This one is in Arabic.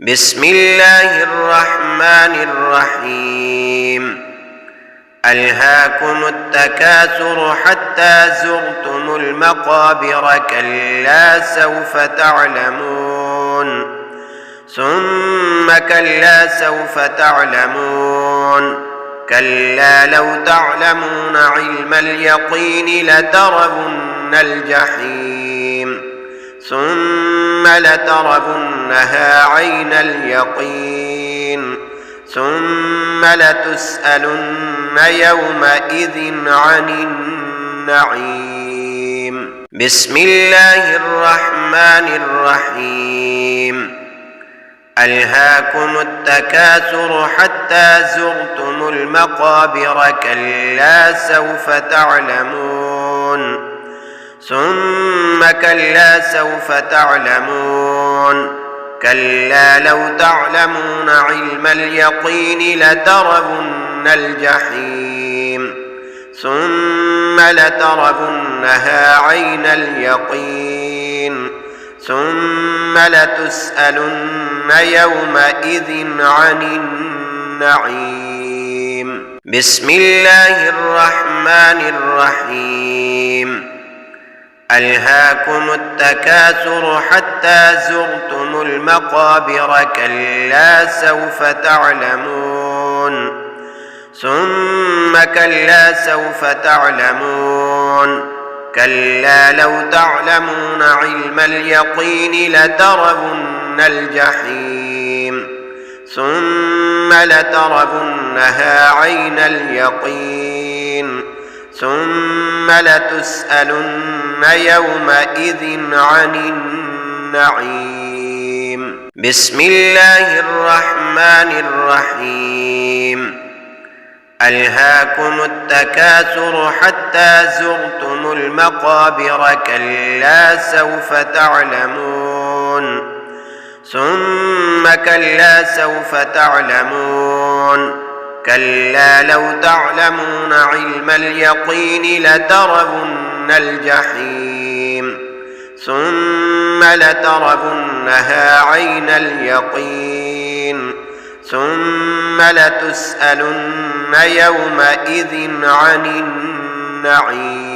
بسم الله الرحمن الرحيم. ألهاكم التكاثر حتى زرتم المقابر كلا سوف تعلمون ثم كلا سوف تعلمون كلا لو تعلمون علم اليقين لترون الجحيم ثم لترونها عين اليقين ثم لتسألن يومئذ عن النعيم. بسم الله الرحمن الرحيم. ألهاكم التكاثر حتى زرتم المقابر كلا سوف تعلمون ثم كلا سوف تعلمون كلا لو تعلمون علم اليقين لترون الجحيم ثم لترونها عين اليقين ثم لتسألن يومئذ عن النعيم. بسم الله الرحمن الرحيم. ألهاكم التكاثر حتى زرتم المقابر كلا سوف تعلمون ثم كلا سوف تعلمون كلا لو تعلمون علم اليقين لترون الجحيم ثم لترونها عين اليقين ثم لتسألن يومئذ عن النعيم. بسم الله الرحمن الرحيم. ألهاكم التكاثر حتى زرتم المقابر كلا سوف تعلمون ثم كلا سوف تعلمون كلا لو تعلمون علم اليقين لترون الجحيم ثم لترونها عين اليقين ثم لتسألن يومئذ عن النعيم.